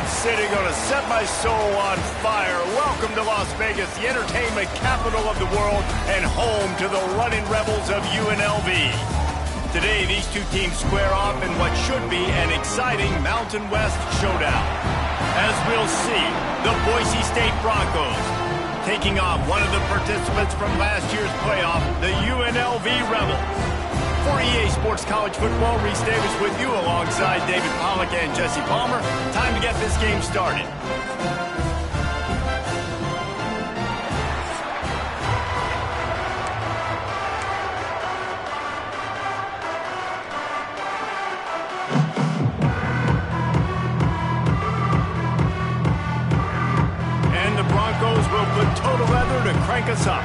City gonna set my soul on fire. Welcome to Las Vegas, the entertainment capital of the world and home to the running rebels of UNLV. Today, these two teams square off in what should be an exciting Mountain West showdown. As we'll see, the Boise State Broncos taking on one of the participants from last year's playoff, the UNLV Rebels. For EA Sports College Football, Reese Davis with you alongside David Pollack and Jesse Palmer. Time to get this game started. And the Broncos will put total leather to crank us up.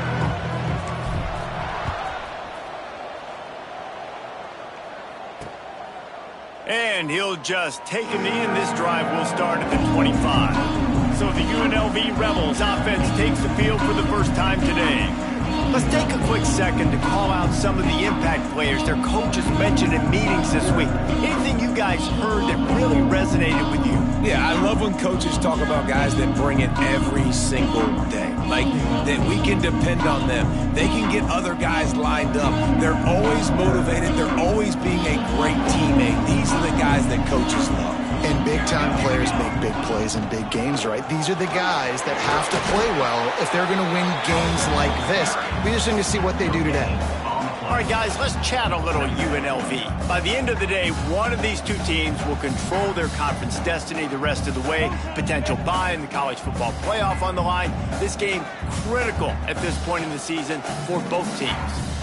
And he'll just take a knee, and this drive will start at the 25. So the UNLV Rebels offense takes the field for the first time today. Let's take a quick second to call out some of the impact players their coaches mentioned in meetings this week. Anything you guys heard that really resonated with you? Yeah, I love when coaches talk about guys that bring it every single day. Like, that we can depend on them. They can get other guys lined up. They're always motivated. They're always being a great teammate. These are the guys that coaches love. And big-time players make big plays in big games, right? These are the guys that have to play well if they're going to win games like this. We just need to see what they do today. All right, guys, let's chat a little UNLV. By the end of the day, one of these two teams will control their conference destiny the rest of the way. Potential bye in the college football playoff on the line. This game critical at this point in the season for both teams.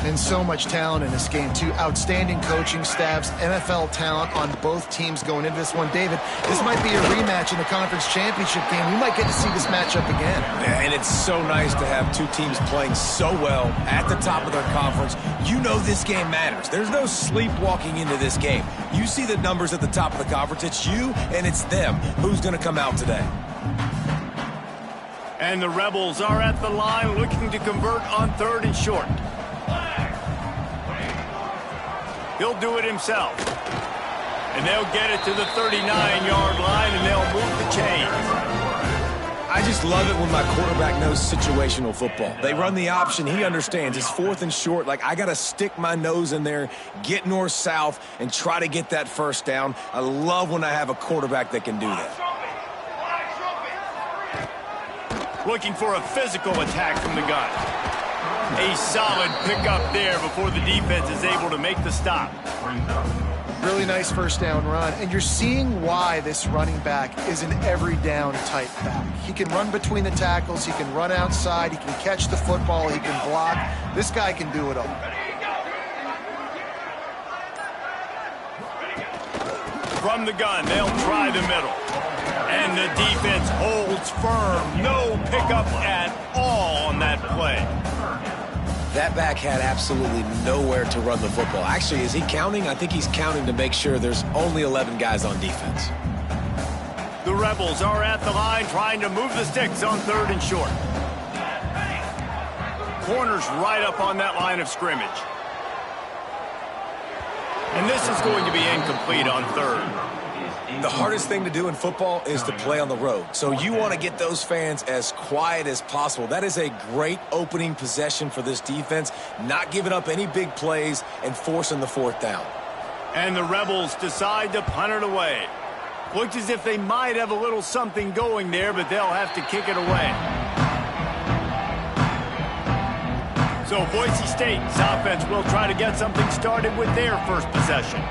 And so much talent in this game, too. Outstanding coaching staffs, NFL talent on both teams going into this one. David, this might be a rematch in the conference championship game. We might get to see this matchup again. Yeah, and it's so nice to have two teams playing so well at the top of their conference. You know this game matters. There's no sleepwalking into this game. You see the numbers at the top of the conference. It's you and it's them. Who's going to come out today? And the Rebels are at the line looking to convert on 3rd and short. He'll do it himself. And they'll get it to the 39-yard line, and they'll move the chains. I just love it when my quarterback knows situational football. They run the option. He understands. It's 4th and short. Like, I got to stick my nose in there, get north-south, and try to get that first down. I love when I have a quarterback that can do that. Looking for a physical attack from the gun. A solid pickup there before the defense is able to make the stop. Really nice first down run, and you're seeing why this running back is an every down type back. He can run between the tackles, he can run outside, he can catch the football, he can block. This guy can do it all. From the gun, they'll try the middle. And the defense holds firm. No pickup at all on that play. That back had absolutely nowhere to run the football. Actually, is he counting? I think he's counting to make sure there's only 11 guys on defense. The Rebels are at the line trying to move the sticks on 3rd and short. Corners right up on that line of scrimmage. And this is going to be incomplete on 3rd. The hardest thing to do in football is to play on the road. So you want to get those fans as quiet as possible. That is a great opening possession for this defense, not giving up any big plays and forcing the 4th down. And the Rebels decide to punt it away. Looks as if they might have a little something going there, but they'll have to kick it away. So Boise State's offense will try to get something started with their first possession.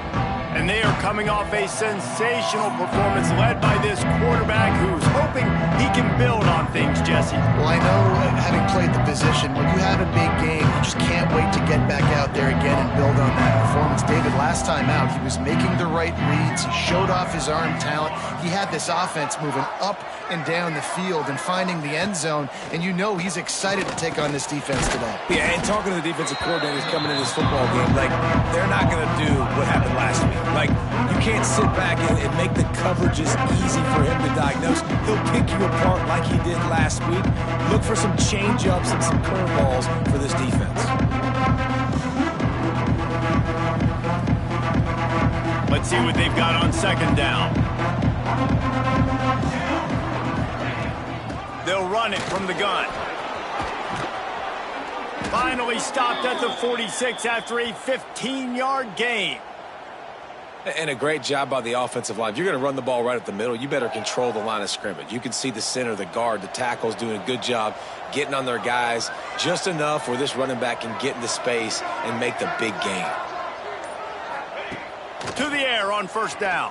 And they are coming off a sensational performance led by this quarterback who's hoping he can build on things, Jesse. Well, I know, having played the position, when you have a big game, you just can't wait to get back out there again and build on that performance. David, last time out, he was making the right reads. He showed off his arm talent. He had this offense moving up and down the field and finding the end zone, and you know he's excited to take on this defense today. Yeah, and talking to the defensive coordinators coming into this football game, like, they're not going to do what happened last week. Like, you can't sit back and make the coverages easy for him to diagnose. He'll pick you apart like he did last week. Look for some change-ups and some curveballs for this defense. Let's see what they've got on 2nd down. They'll run it from the gun. Finally stopped at the 46 after a 15-yard gain. And a great job by the offensive line. If you're going to run the ball right at the middle, you better control the line of scrimmage. You can see the center, the guard, the tackles doing a good job getting on their guys just enough where this running back can get into space and make the big gain. To the air on first down.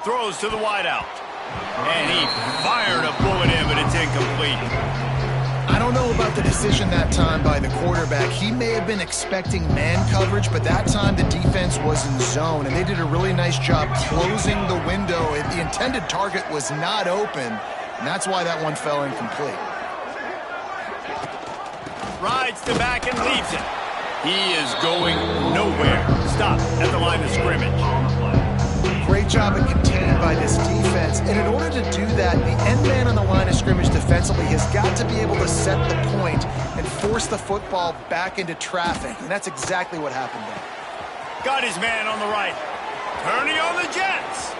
Throws to the wideout. And he fired a bullet in, but it's incomplete. I don't know about the decision that time by the quarterback. He may have been expecting man coverage, but that time the defense was in zone, and they did a really nice job closing the window. The intended target was not open, and that's why that one fell incomplete. Rides the back and leaves it. He is going nowhere. Stop at the line of scrimmage. Great job at contained by this defense, and in order to do that, the end man on the line of scrimmage defensively has got to be able to set the point and force the football back into traffic, and that's exactly what happened there. Got his man on the right. Turning on the Jets.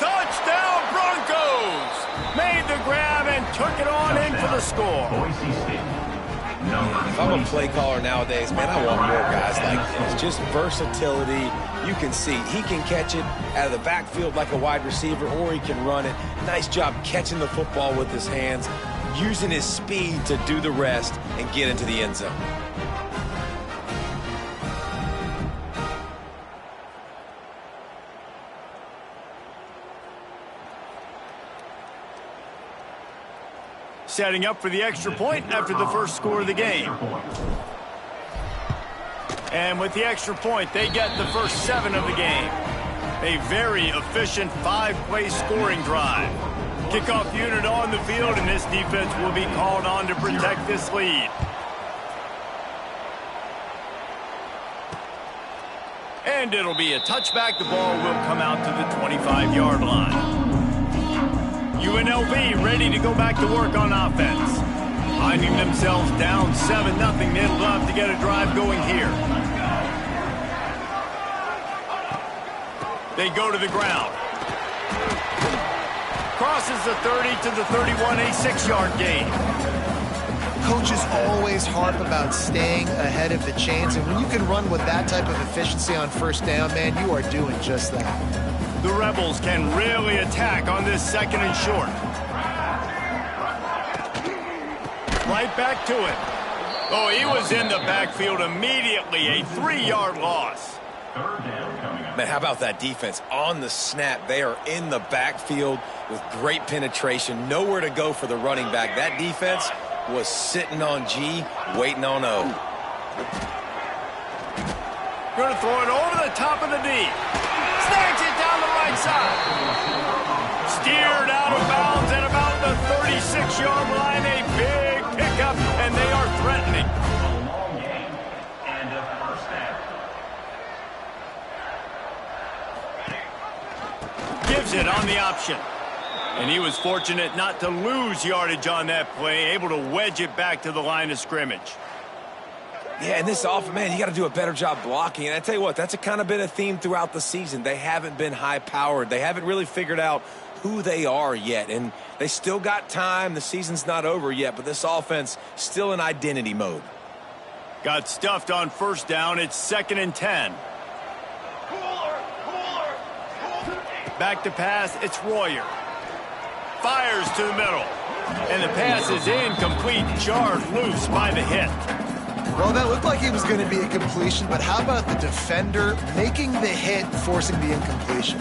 Touchdown Broncos! Made the grab and took it on in for the score. If I'm a play caller nowadays, man, I want more guys like this. Just versatility. You can see he can catch it out of the backfield like a wide receiver, or he can run it. Nice job catching the football with his hands, using his speed to do the rest and get into the end zone. Setting up for the extra point after the first score of the game. And with the extra point, they get the first 7 of the game. A very efficient 5-play scoring drive. Kickoff unit on the field, and this defense will be called on to protect this lead. And it'll be a touchback. The ball will come out to the 25-yard line. UNLV ready to go back to work on offense. Finding themselves down 7-0, they'd love to get a drive going here. They go to the ground. Crosses the 30 to the 31, a 6-yard gain. Coaches always harp about staying ahead of the chains, and when you can run with that type of efficiency on first down, man, you are doing just that. The Rebels can really attack on this 2nd and short. Right back to it. Oh, he was in the backfield immediately. A 3-yard loss. Man, how about that defense? On the snap, they are in the backfield with great penetration. Nowhere to go for the running back. That defense was sitting on G, waiting on O. Going to throw it over the top of the D. Snags it down the right side. Steered out of bounds at about the 36-yard line. A big pickup, and they are threatening. A long game and a first down. Gives it on the option. And he was fortunate not to lose yardage on that play, able to wedge it back to the line of scrimmage. Yeah, and this offense, man, you got to do a better job blocking. And I tell you what, that's a kind of been a theme throughout the season. They haven't been high-powered. They haven't really figured out who they are yet. And they still got time. The season's not over yet, but this offense still in identity mode. Got stuffed on first down. It's 2nd and 10. Back to pass. It's Royer. Fires to the middle. And the pass is incomplete. Jarred loose by the hit. Well, that looked like it was going to be a completion, but how about the defender making the hit, forcing the incompletion?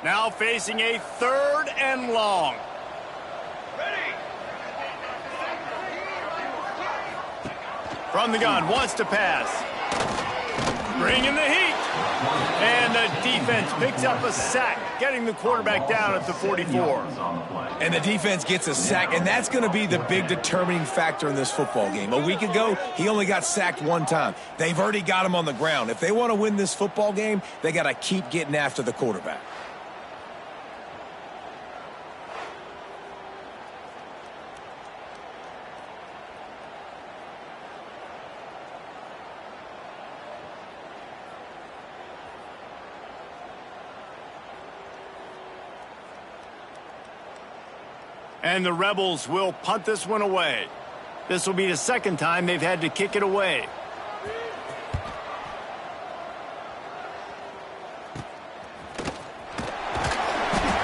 Now facing a 3rd and long. From the gun, wants to pass. Bringing the heat. And the defense picks up a sack, getting the quarterback down at the 44. And the defense gets a sack, and that's going to be the big determining factor in this football game. A week ago, he only got sacked 1 time. They've already got him on the ground. If they want to win this football game, they got to keep getting after the quarterback. And the Rebels will punt this one away. This will be the second time they've had to kick it away.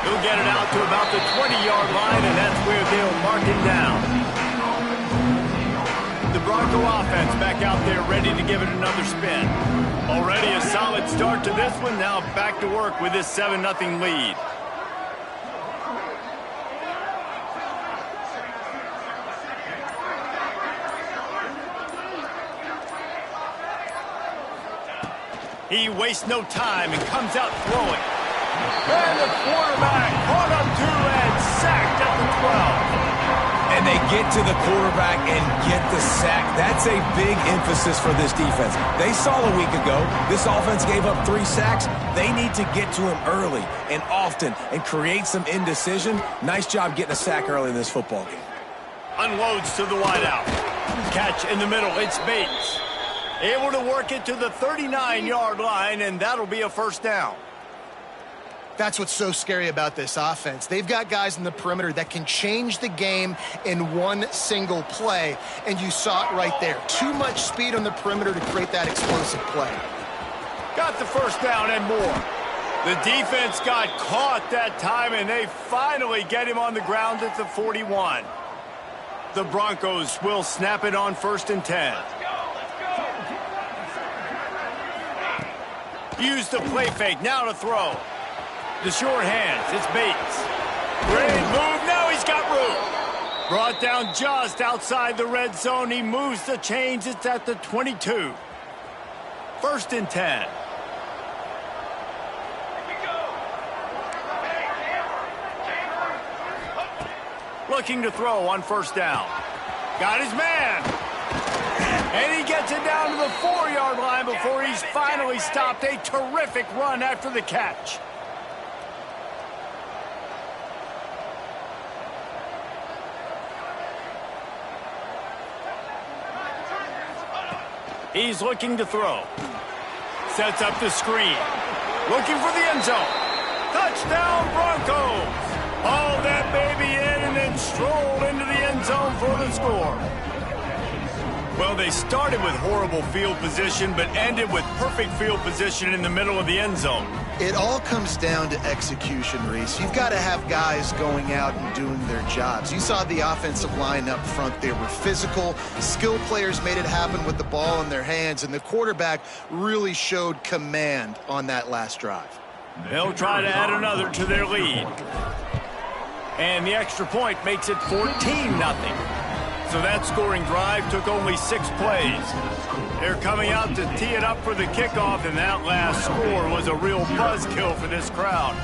He'll get it out to about the 20-yard line, and that's where they'll mark it down. The Bronco offense back out there ready to give it another spin. Already a solid start to this one. Now back to work with this 7-0 lead. He wastes no time and comes out throwing. And the quarterback caught up to and sacked at the 12. And they get to the quarterback and get the sack. That's a big emphasis for this defense. They saw a week ago, this offense gave up 3 sacks. They need to get to him early and often and create some indecision. Nice job getting a sack early in this football game. Unloads to the wideout. Catch in the middle. It's Bates. Able to work it to the 39-yard line, and that'll be a first down. That's what's so scary about this offense. They've got guys in the perimeter that can change the game in one single play, and you saw it right there. Too much speed on the perimeter to create that explosive play. Got the first down and more. The defense got caught that time, and they finally get him on the ground at the 41. The Broncos will snap it on 1st and 10. Use the play fake, now to throw. The short hands, it's Bates. Great move, now he's got room. Brought down just outside the red zone. He moves the chains, it's at the 22. 1st and 10. Looking to throw on 1st down. Got his man. And he gets it down to the 4-yard line before he's finally stopped. A terrific run after the catch. He's looking to throw. Sets up the screen. Looking for the end zone. Touchdown, Broncos. Haul that baby in and then stroll into the end zone for the score. Well, they started with horrible field position, but ended with perfect field position in the middle of the end zone. It all comes down to execution, Reese. You've got to have guys going out and doing their jobs. You saw the offensive line up front. They were physical. Skill players made it happen with the ball in their hands, and the quarterback really showed command on that last drive. They'll try to add another to their lead. And the extra point makes it 14-0. So that scoring drive took only 6 plays. They're coming out to tee it up for the kickoff, and that last score was a real buzzkill for this crowd.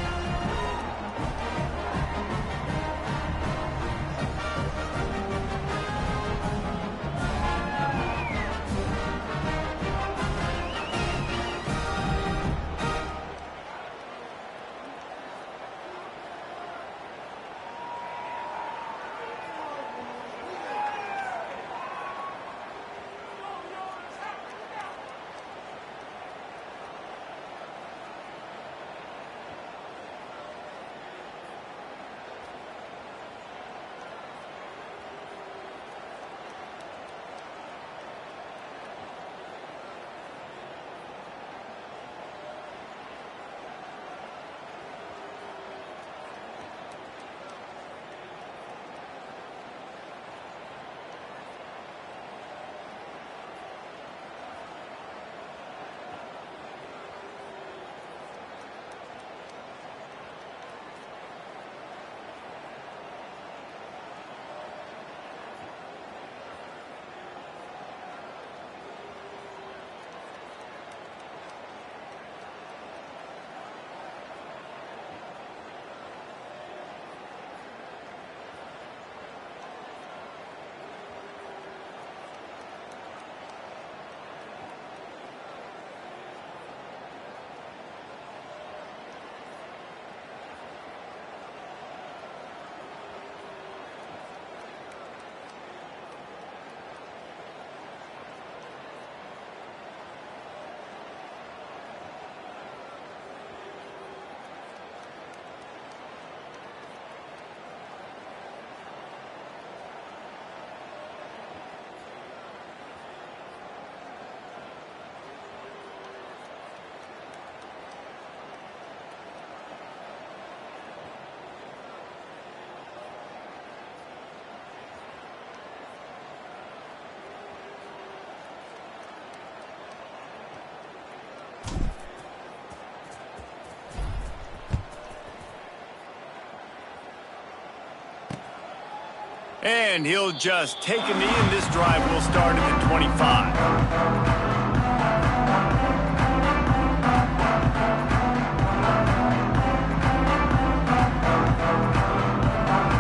And he'll just take a knee, and this drive will start at the 25.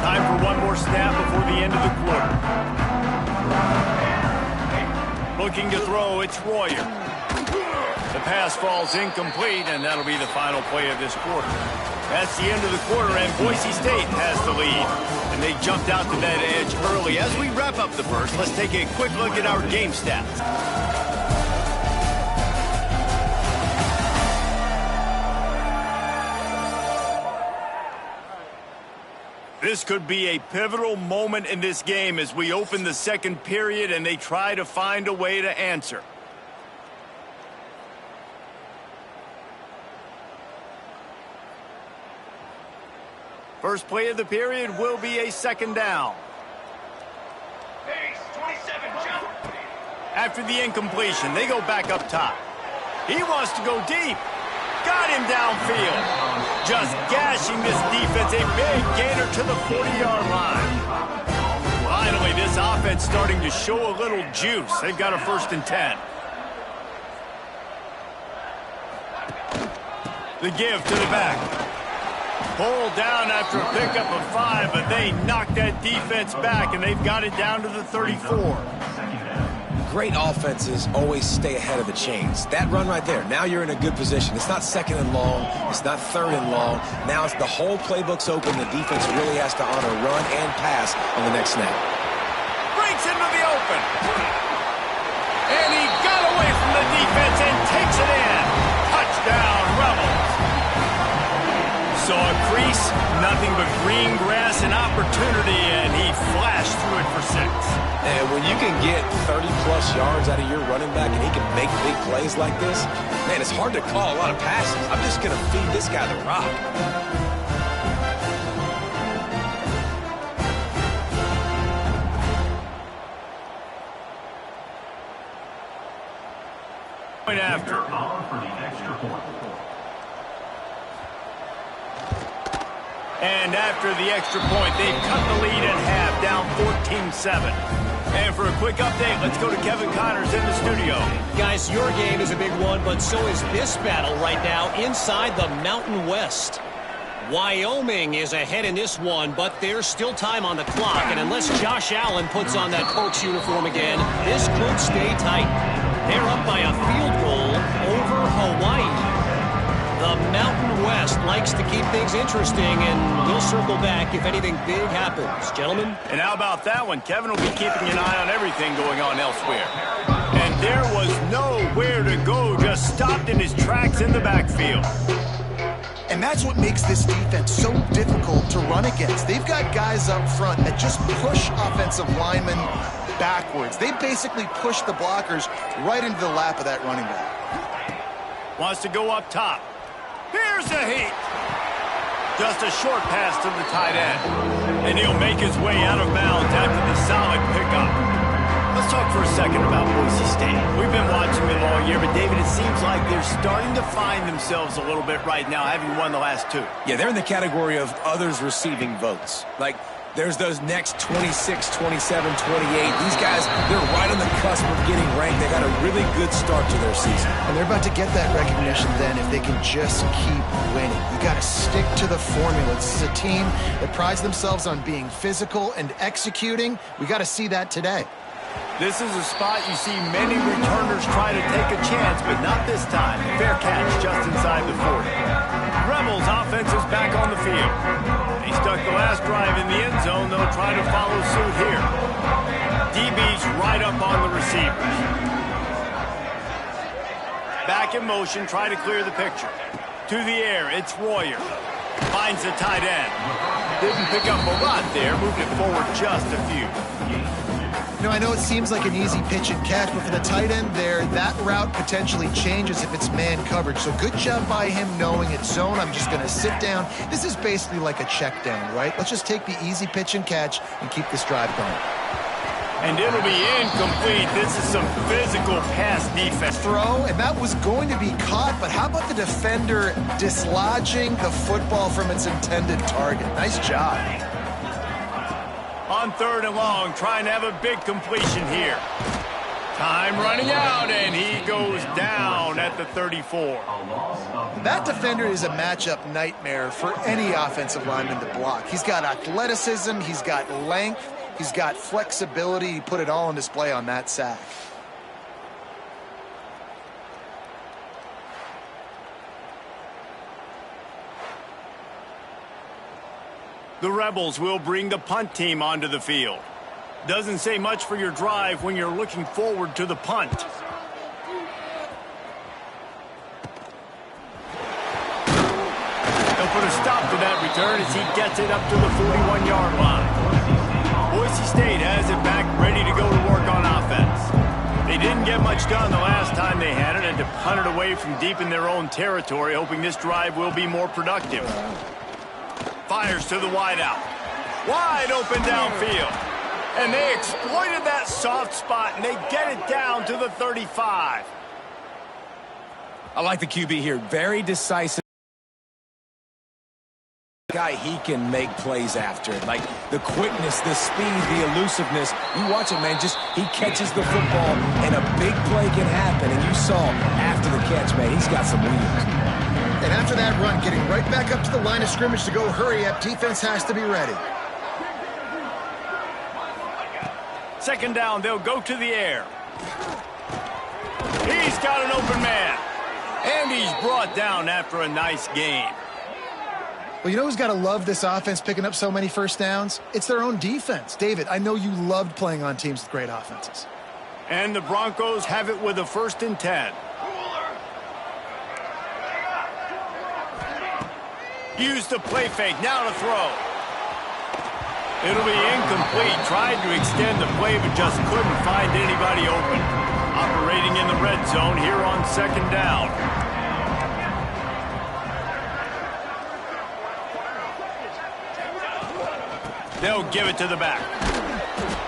Time for one more snap before the end of the quarter. Looking to throw, it's Royer. The pass falls incomplete, and that'll be the final play of this quarter. That's the end of the quarter, and Boise State has the lead. And they jumped out to that edge early. As we wrap up the first, let's take a quick look at our game stats. This could be a pivotal moment in this game as we open the second period and they try to find a way to answer. First play of the period will be a second down. Base 27, jump. After the incompletion, they go back up top. He wants to go deep. Got him downfield. Just gashing this defense. A big gainer to the 40-yard line. Finally, this offense starting to show a little juice. They've got a 1st and 10. The give to the back. Pulled down after a pickup of 5, but they knocked that defense back, and they've got it down to the 34. Great offenses always stay ahead of the chains. That run right there, now you're in a good position. It's not 2nd and long. It's not 3rd and long. Now it's the whole playbook's open. The defense really has to honor run and pass on the next snap. Breaks into the open. And he got away from the defense and takes it in. Touchdown, Rebels. Saw a crease, nothing but green grass and opportunity, and he flashed through it for 6. And when you can get 30-plus yards out of your running back and he can make big plays like this, man, it's hard to call a lot of passes. I'm just going to feed this guy the rock. Point after. For the extra point. And after the extra point, they've cut the lead in half, down 14-7. And for a quick update, let's go to Kevin Connors in the studio. Guys, your game is a big one, but so is this battle right now inside the Mountain West. Wyoming is ahead in this one, but there's still time on the clock. And unless Josh Allen puts on that Pokes uniform again, this could stay tight. They're up by a field goal over Hawaii. The Mountain West likes to keep things interesting, and we'll circle back if anything big happens. Gentlemen? And how about that one? Kevin will be keeping an eye on everything going on elsewhere. And there was nowhere to go, just stopped in his tracks in the backfield. And that's what makes this defense so difficult to run against. They've got guys up front that just push offensive linemen backwards. They basically push the blockers right into the lap of that running back. Wants to go up top. Here's a heat. Just a short pass to the tight end. And he'll make his way out of bounds after the solid pickup. Let's talk for a second about Boise State. We've been watching them all year, but David, it seems like they're starting to find themselves a little bit right now, having won the last 2. Yeah, they're in the category of others receiving votes. Like, there's those next 26, 27, 28. These guys, they're right on the cusp of getting ranked. They got a really good start to their season. And they're about to get that recognition then if they can just keep winning. You got to stick to the formula. This is a team that prides themselves on being physical and executing. We got to see that today. This is a spot you see many returners try to take a chance, but not this time. Fair catch just inside the 40. Rebels offense is back on the field. They stuck the last drive in the end zone. They'll try to follow suit here. DB's right up on the receivers. Back in motion, try to clear the picture. To the air, it's Royer. Finds the tight end. Didn't pick up a lot there, moved it forward just a few. You know, I know it seems like an easy pitch and catch, but for the tight end there, that route potentially changes if it's man coverage. So good job by him knowing it's zone. I'm just going to sit down. This is basically like a check down, right? Let's just take the easy pitch and catch and keep this drive going. And it'll be incomplete. This is some physical pass defense. Throw, and that was going to be caught, but how about the defender dislodging the football from its intended target? Nice job. On 3rd and long, trying to have a big completion here. Time running out, and he goes down at the 34. That defender is a matchup nightmare for any offensive lineman to block. He's got athleticism, he's got length, he's got flexibility. He put it all on display on that sack. The Rebels will bring the punt team onto the field. Doesn't say much for your drive when you're looking forward to the punt. They'll put a stop to that return as he gets it up to the 41-yard line. Boise State has it back, ready to go to work on offense. They didn't get much done the last time they had it, and to punt it away from deep in their own territory, hoping this drive will be more productive. Fires to the wideout. Wide open downfield. And they exploited that soft spot, and they get it down to the 35. I like the QB here. Very decisive guy. He can make plays after it. Like the quickness, the speed, the elusiveness. You watch it, man. Just he catches the football, and a big play can happen. And you saw after the catch, man, he's got some wheels. And after that run, getting right back up to the line of scrimmage to go hurry up, defense has to be ready. 2nd down, they'll go to the air. He's got an open man. And he's brought down after a nice gain. Well, you know who's got to love this offense picking up so many first downs? It's their own defense. David, I know you loved playing on teams with great offenses. And the Broncos have it with a 1st and 10. Use the play fake, now to throw. It'll be incomplete. Tried to extend the play, but just couldn't find anybody open. Operating in the red zone here on 2nd down. They'll give it to the back.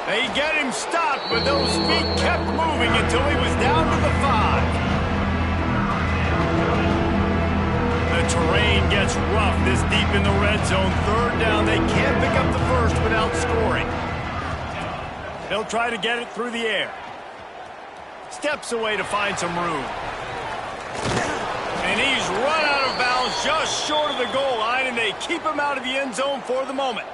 They get him stopped, but those feet kept moving until he was down to the 5. The terrain gets rough this deep in the red zone. 3rd down, they can't pick up the first without scoring. They'll try to get it through the air. Steps away to find some room. And he's run out of bounds just short of the goal line, and they keep him out of the end zone for the moment.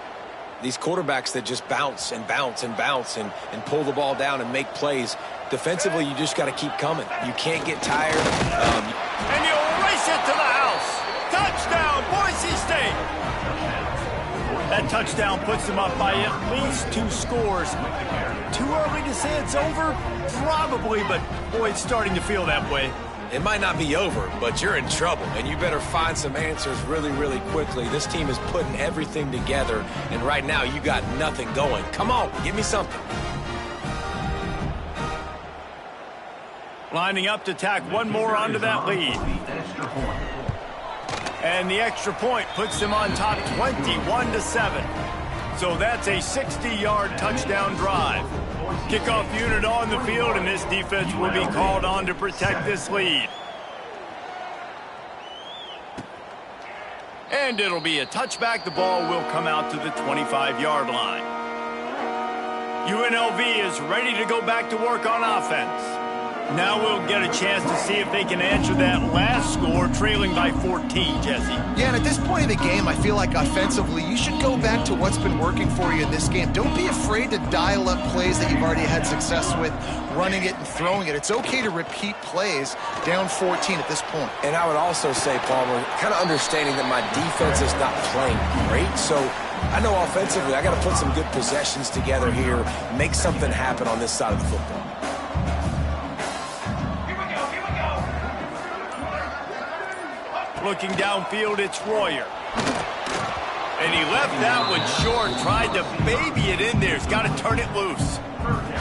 These quarterbacks that just bounce and bounce and bounce and pull the ball down and make plays, defensively, you just got to keep coming. You can't get tired. And you'll race it to the house. Touchdown, Boise State. That touchdown puts them up by at least 2 scores. Too early to say it's over? Probably, but boy, it's starting to feel that way. It might not be over, but you're in trouble, and you better find some answers really, really quickly. This team is putting everything together, and right now you got nothing going. Come on, give me something. Lining up to tack one more onto that lead. And the extra point puts them on top 21-7. So that's a 60-yard touchdown drive. Kickoff unit on the field, and this defense will be called on to protect this lead. And it'll be a touchback. The ball will come out to the 25-yard line. UNLV is ready to go back to work on offense. Now we'll get a chance to see if they can answer that last score, trailing by 14, Jesse. Yeah, and at this point in the game, I feel like offensively, you should go back to what's been working for you in this game. Don't be afraid to dial up plays that you've already had success with, running it and throwing it. It's okay to repeat plays down 14 at this point. And I would also say, Palmer, kind of understanding that my defense is not playing great, so I know offensively I got to put some good possessions together here, make something happen on this side of the football. Looking downfield, it's Royer. And he left that one short, tried to baby it in there. He's got to turn it loose.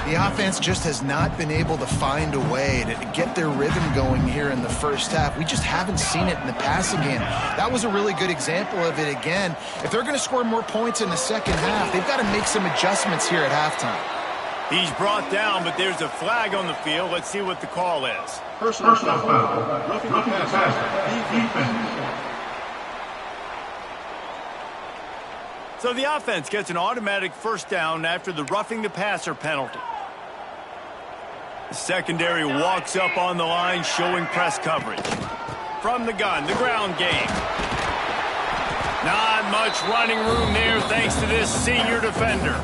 The offense just has not been able to find a way to get their rhythm going here in the first half. We just haven't seen it in the passing game. That was a really good example of it again. If they're going to score more points in the second half, they've got to make some adjustments here at halftime. He's brought down, but there's a flag on the field. Let's see what the call is. Personal foul. Roughing the passer. Defense. So the offense gets an automatic first down after the roughing the passer penalty. The secondary walks up on the line, showing press coverage. From the gun, the ground game. Not much running room there thanks to this senior defender.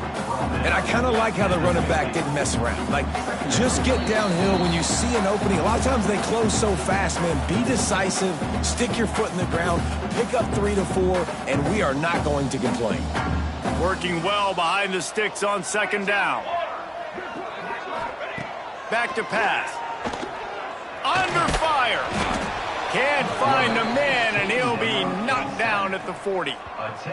And I kind of like how the running back didn't mess around. Like, just get downhill when you see an opening. A lot of times they close so fast, man. Be decisive, stick your foot in the ground, pick up 3 to 4, and we are not going to complain. Working well behind the sticks on second down. Back to pass. Under fire. Can't find a man, and he'll be knocked down at the 40.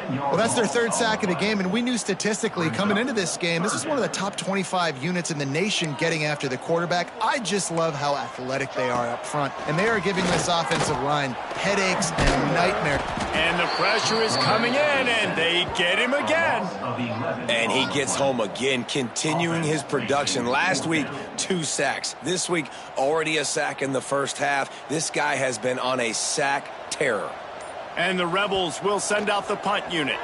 Well, that's their third sack of the game, and we knew statistically coming into this game, this is one of the top 25 units in the nation getting after the quarterback. I just love how athletic they are up front, and they are giving this offensive line headaches and nightmares. And the pressure is coming in, and they get him again. And he gets home again, continuing his production. Last week, 2 sacks. This week, already a sack in the first half. This guy has been on a sack terror. And the Rebels will send out the punt unit.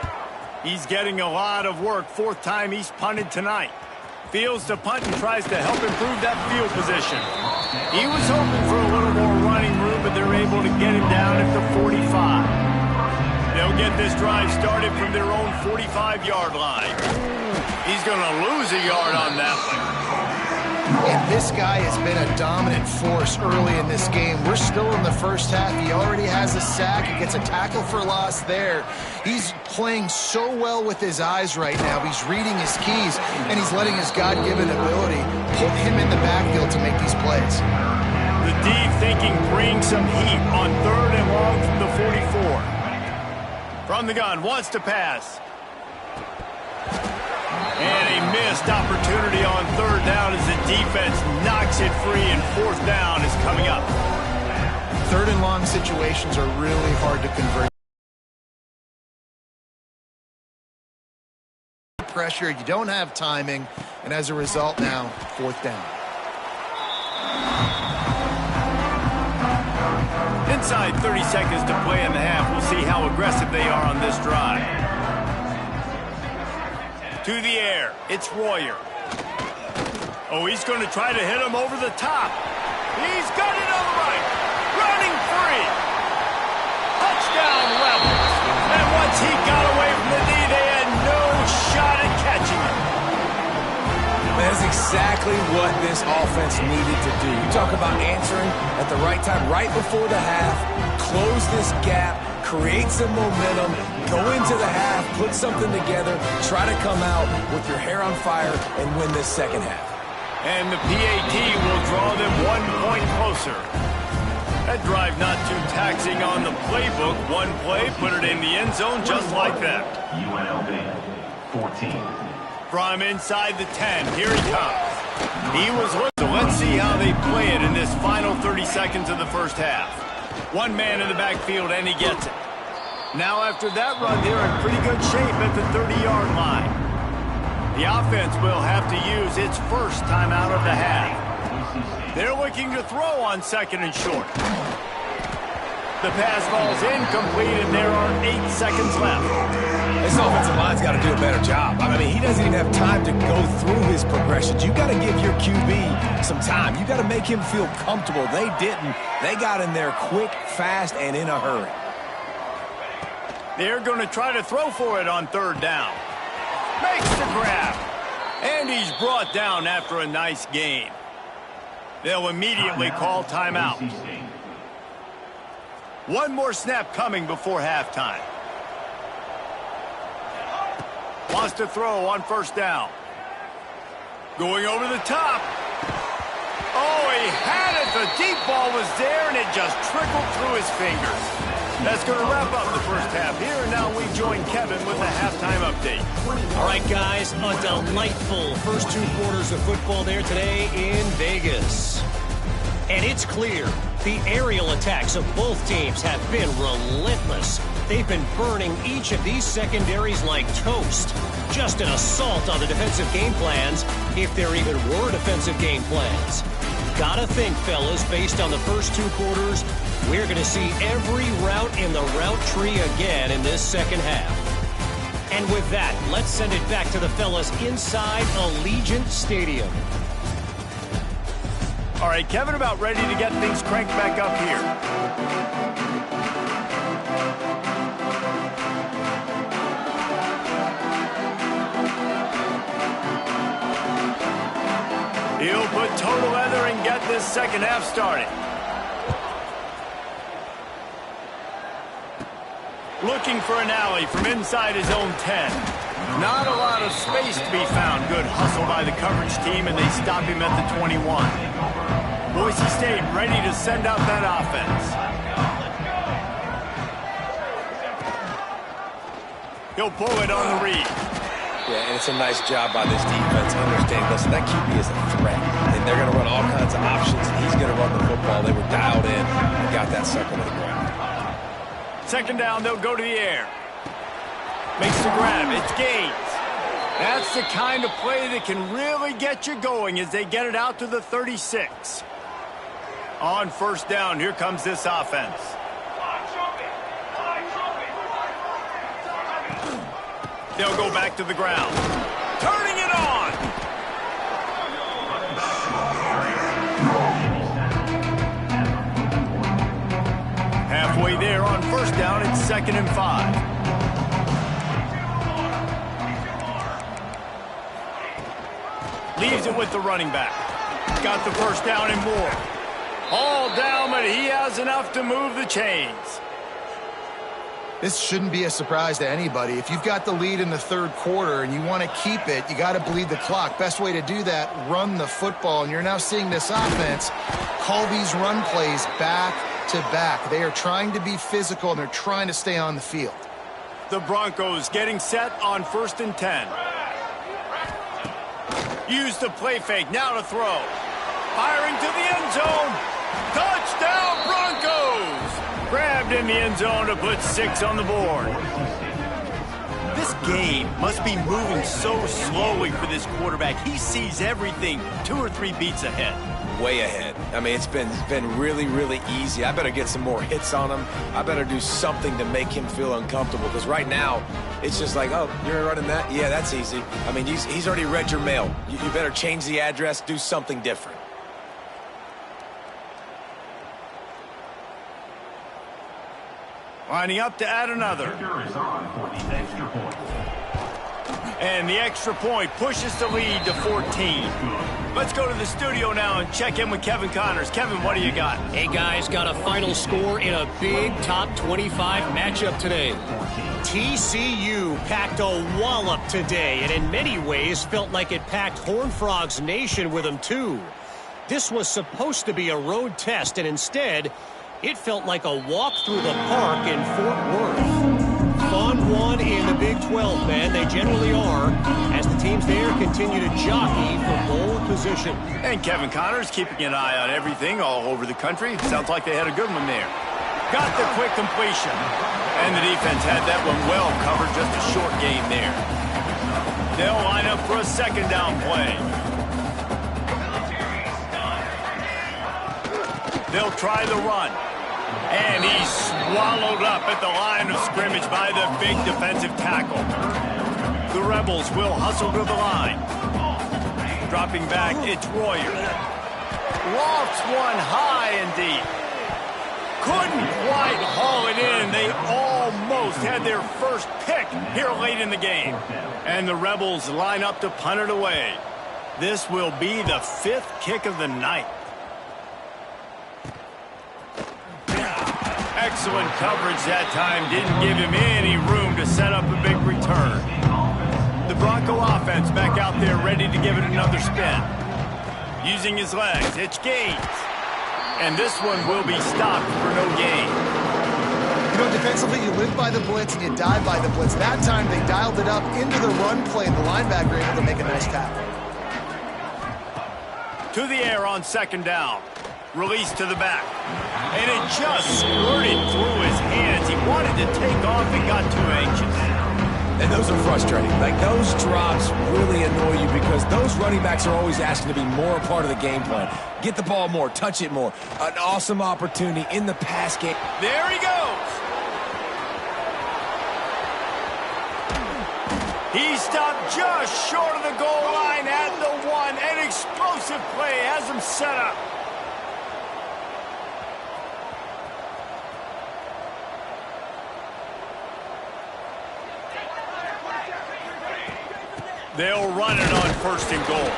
He's getting a lot of work. 4th time he's punted tonight. Fields to punt and tries to help improve that field position. He was hoping for a little more running room, but they're able to get him down at the 45. They'll get this drive started from their own 45-yard line. He's going to lose a yard on that one. And this guy has been a dominant force early in this game. We're still in the first half. He already has a sack. He gets a tackle for loss there. He's playing so well with his eyes right now. He's reading his keys, and he's letting his God-given ability put him in the backfield to make these plays. The deep thinking brings some heat on 3rd and long from the 44. From the gun, wants to pass. And a missed opportunity on 3rd down as the defense knocks it free, and 4th down is coming up. 3rd and long situations are really hard to convert. Pressure, you don't have timing, and as a result now, 4th down. Inside 30 seconds to play in the half. We'll see how aggressive they are on this drive. To the air, it's Royer. Oh, he's going to try to hit him over the top. He's got it on the right. Running free. Touchdown Rebels. And once he got away from the knee, they had no shot at catching him. That's exactly what this offense needed to do. You talk about answering at the right time, right before the half, close this gap, create some momentum, go into the half, put something together, try to come out with your hair on fire and win this second half. And the PAT will draw them 1 point closer. That drive not too taxing on the playbook. One play, put it in the end zone just like that. UNLV 14. From inside the 10, here he comes. He was looking. So let's see how they play it in this final 30 seconds of the first half. 1 man in the backfield, and he gets it. Now after that run, they're in pretty good shape at the 30-yard line. The offense will have to use its first timeout of the half. They're looking to throw on 2nd and short. The pass falls incomplete, and there are 8 seconds left. This offensive line's got to do a better job. I mean, he doesn't even have time to go through his progressions. You got to give your QB some time. You got to make him feel comfortable. They didn't. They got in there quick, fast, and in a hurry. They're going to try to throw for it on 3rd down. Makes the grab. And he's brought down after a nice gain. They'll immediately call timeout. 1 more snap coming before halftime. Wants to throw on 1st down. Going over the top. Oh, he had it. The deep ball was there, and it just trickled through his fingers. That's going to wrap up the first half here, and now we join Kevin with a halftime update. All right, guys, a delightful first 2 quarters of football there today in Vegas. And it's clear the aerial attacks of both teams have been relentless. They've been burning each of these secondaries like toast. Just an assault on the defensive game plans, if there even were defensive game plans. Gotta think, fellas, based on the first 2 quarters, we're going to see every route in the route tree again in this second half. And with that, let's send it back to the fellas inside Allegiant Stadium. All right, Kevin, about ready to get things cranked back up here. He'll put total leather and get this second half started. Looking for an alley from inside his own 10. Not a lot of space to be found. Good hustle by the coverage team, and they stop him at the 21. Boise State ready to send out that offense. He'll pull it on the read. Yeah, and it's a nice job by this defense understanding, listen, that QB is a threat, and they're going to run all kinds of options, and he's going to run the football. They were dialed in and got that sucker to the ground. Second down, they'll go to the air. Makes the grab. It's Gaines. That's the kind of play that can really get you going as they get it out to the 36. On first down, here comes this offense. They'll go back to the ground. Turning it on. Halfway there on first down, it's 2nd and 5. Leaves it with the running back. Got the first down and more. All down, but he has enough to move the chains. This shouldn't be a surprise to anybody. If you've got the lead in the third quarter and you want to keep it, you got to bleed the clock. Best way to do that, run the football. And you're now seeing this offense call these run plays back to back. They are trying to be physical, and they're trying to stay on the field. The Broncos getting set on 1st and 10. Use the play fake, now to throw. Firing to the end zone. Touchdown, Broncos! Grabbed in the end zone to put 6 on the board. This game must be moving so slowly for this quarterback. He sees everything 2 or 3 beats ahead. Way ahead. I mean, it's been really, really easy. I better get some more hits on him. I better do something to make him feel uncomfortable, because right now, it's just like, oh, you're running that? Yeah, that's easy. I mean, he's already read your mail. You better change the address, do something different. Lining up to add another. And the extra point pushes the lead to 14. Let's go to the studio now and check in with Kevin Connors. Kevin, what do you got? Hey, guys, got a final score in a big top 25 matchup today. TCU packed a wallop today, and in many ways felt like it packed Horned Frogs Nation with them, too. This was supposed to be a road test, and instead, it felt like a walk through the park in Fort Worth. Fun one in the Big 12, man. They generally are, as the teams there continue to jockey for bowl position. And Kevin Connors keeping an eye on everything all over the country. Sounds like they had a good one there. Got the quick completion. And the defense had that one well covered, just a short gain there. They'll line up for a second down play. They'll try the run. And he's swallowed up at the line of scrimmage by the big defensive tackle. The Rebels will hustle to the line. Dropping back, it's Royer. Lofts one high and deep. Couldn't quite haul it in. They almost had their first pick here late in the game. And the Rebels line up to punt it away. This will be the 5th kick of the night. Excellent coverage that time. Didn't give him any room to set up a big return. The Bronco offense back out there ready to give it another spin. Using his legs, it's Gaines. And this one will be stopped for no gain. You know, defensively, you live by the blitz and you die by the blitz. That time, they dialed it up into the run play, and the linebacker able to make a nice tackle. To the air on second down. Release to the back. And it just squirted through his hands. He wanted to take off and got too anxious. And those are frustrating. Like, those drops really annoy you because those running backs are always asking to be more a part of the game plan. Get the ball more, touch it more. An awesome opportunity in the pass game. There he goes. He stopped just short of the goal line at the 1. An explosive play has him set up. They'll run it on 1st and goal.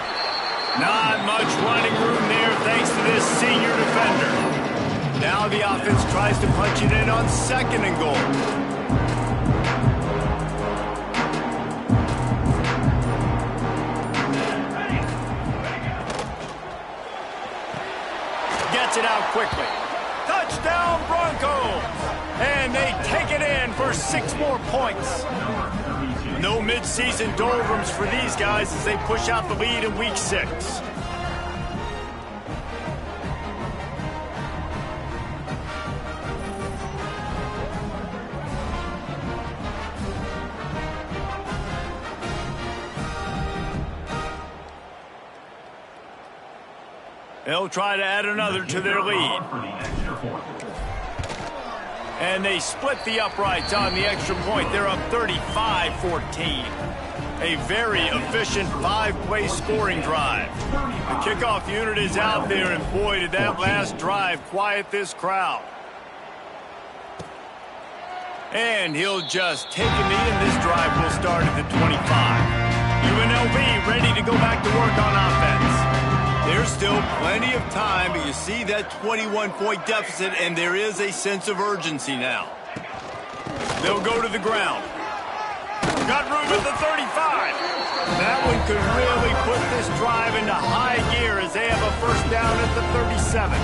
Not much running room there thanks to this senior defender. Now the offense tries to punch it in on 2nd and goal. Gets it out quickly. Touchdown Broncos! And they take it in for 6 more points. No midseason doldrums for these guys as they push out the lead in week 6. They'll try to add another to their lead. And they split the uprights on the extra point. They're up 35-14. A very efficient 5-play scoring drive. The kickoff unit is out there, and boy, did that last drive quiet this crowd. And he'll just take a knee, and this drive will start at the 25. UNLV ready to go back to work on offense. There's still plenty of time, but you see that 21-point deficit, and there is a sense of urgency now. They'll go to the ground. Got room at the 35. That one could really put this drive into high gear as they have a 1st down at the 37.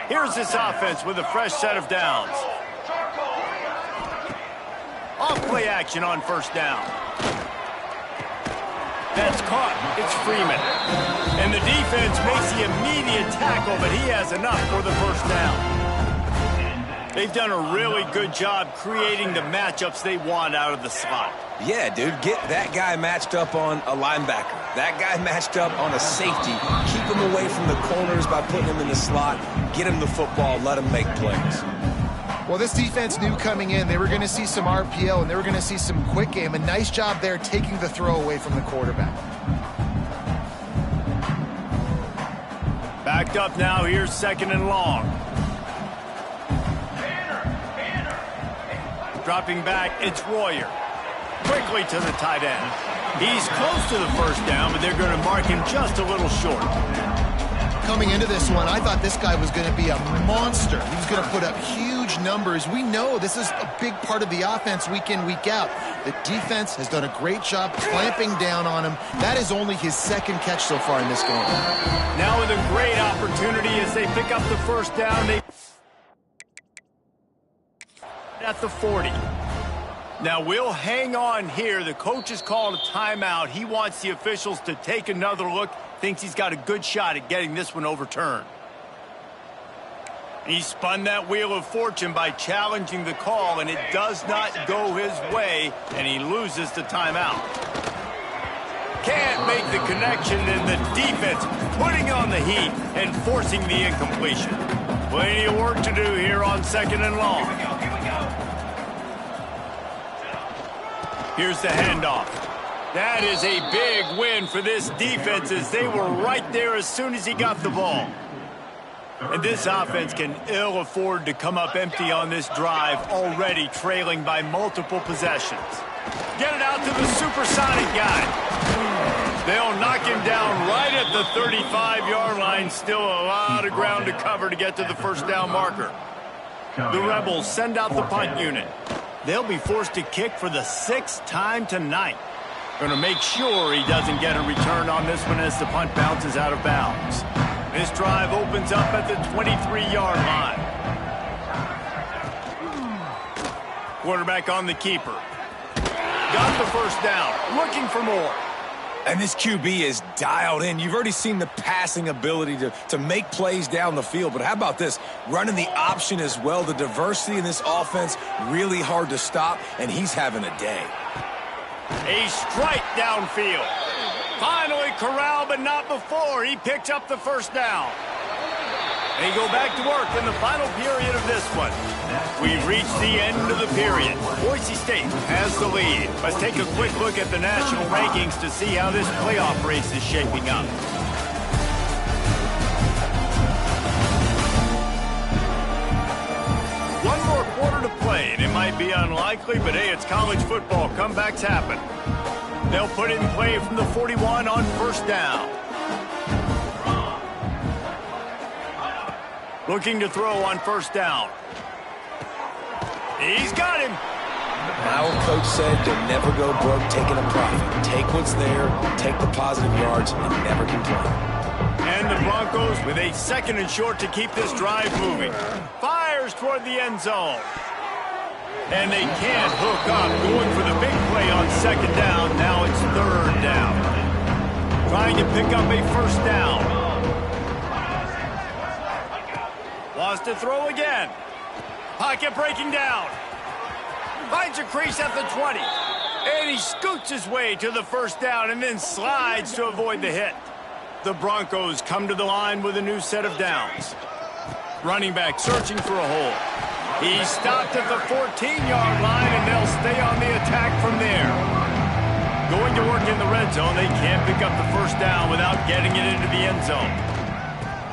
Here's this offense with a fresh set of downs. Off-play action on 1st down. That's caught. It's Freeman. And the defense makes the immediate tackle, but he has enough for the 1st down. They've done a really good job creating the matchups they want out of the slot. Yeah, dude, get that guy matched up on a linebacker. That guy matched up on a safety. Keep him away from the corners by putting him in the slot. Get him the football. Let him make plays. Well, this defense knew coming in they were going to see some RPO and they were going to see some quick game. A nice job there taking the throw away from the quarterback. Backed up now. Here's 2nd and long. Dropping back, it's Royer. Quickly to the tight end. He's close to the 1st down, but they're going to mark him just a little short. Coming into this one, I thought this guy was going to be a monster. He was going to put up huge numbers. We know this is a big part of the offense week in, week out. The defense has done a great job clamping down on him. That is only his 2nd catch so far in this game. Now with a great opportunity as they pick up the 1st down. They at the 40. Now we'll hang on here. The coach has called a timeout. He wants the officials to take another look. Thinks he's got a good shot at getting this one overturned. He spun that wheel of fortune by challenging the call, and it does not go his way, and he loses the timeout. Can't make the connection, and the defense putting on the heat and forcing the incompletion. Plenty of work to do here on 2nd and long. Here's the handoff. That is a big win for this defense as they were right there as soon as he got the ball. And this offense can ill afford to come up empty on this drive, already trailing by multiple possessions. Get it out to the supersonic guy. They'll knock him down right at the 35-yard line. Still a lot of ground to cover to get to the 1st down marker. The Rebels send out the punt unit. They'll be forced to kick for the 6th time tonight. Going to make sure he doesn't get a return on this one as the punt bounces out of bounds. This drive opens up at the 23-yard line. Quarterback on the keeper. Got the 1st down. Looking for more. And this QB is dialed in. You've already seen the passing ability to make plays down the field. But how about this? Running the option as well. The diversity in this offense, really hard to stop, and he's having a day. A strike downfield. Finally corralled, but not before. He picks up the 1st down. They go back to work in the final period of this one. We've reached the end of the period. Boise State has the lead. Let's take a quick look at the national rankings to see how this playoff race is shaping up. One more quarter to play, and it might be unlikely, but hey, it's college football. Comebacks happen. They'll put it in play from the 41 on first down. Looking to throw on first down. He's got him. My old coach said you'll never go broke taking a profit. Take what's there, take the positive yards, and never complain. And the Broncos with a 2nd and short to keep this drive moving. Fires toward the end zone. And they can't hook up. Going for the big play on 2nd down. Now it's 3rd down. Trying to pick up a first down. Wants to throw again. Pocket breaking down. Finds a crease at the 20. And he scoots his way to the first down and then slides to avoid the hit. The Broncos come to the line with a new set of downs. Running back searching for a hole. He's stopped at the 14-yard line, and they'll stay on the attack from there. Going to work in the red zone, they can't pick up the first down without getting it into the end zone.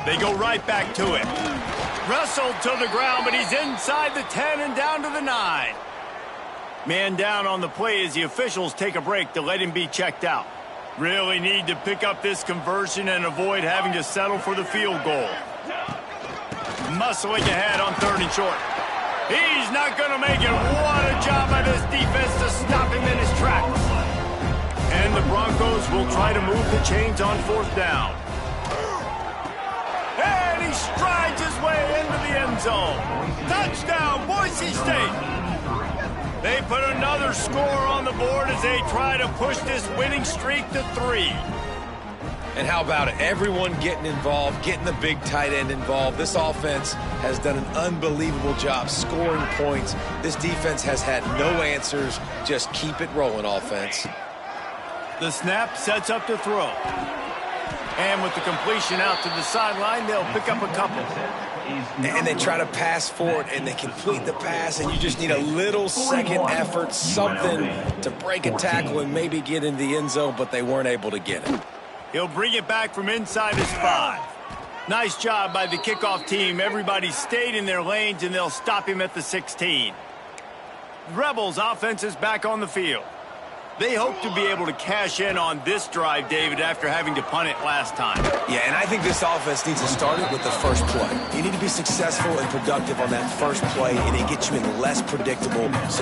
They go right back to it. Wrestled to the ground, but he's inside the 10 and down to the 9. Man down on the play as the officials take a break to let him be checked out. Really need to pick up this conversion and avoid having to settle for the field goal. Muscling ahead on 3rd and short. He's not going to make it. What a job by this defense to stop him in his tracks. And the Broncos will try to move the chains on 4th down. And he strides his way into the end zone. Touchdown, Boise State. They put another score on the board as they try to push this winning streak to 3. And how about it? Everyone getting involved, getting the big tight end involved. This offense has done an unbelievable job scoring points. This defense has had no answers. Just keep it rolling, offense. The snap sets up to throw. And with the completion out to the sideline, they'll pick up a couple. And they try to pass forward, and they complete the pass, and you just need a little second effort, something to break a tackle and maybe get into the end zone, but they weren't able to get it. He'll bring it back from inside his 5. Nice job by the kickoff team. Everybody stayed in their lanes, and they'll stop him at the 16. Rebels offense is back on the field. They hope to be able to cash in on this drive, David, after having to punt it last time. Yeah, and I think this offense needs to start it with the first play. You need to be successful and productive on that first play, and it gets you in less predictable situations.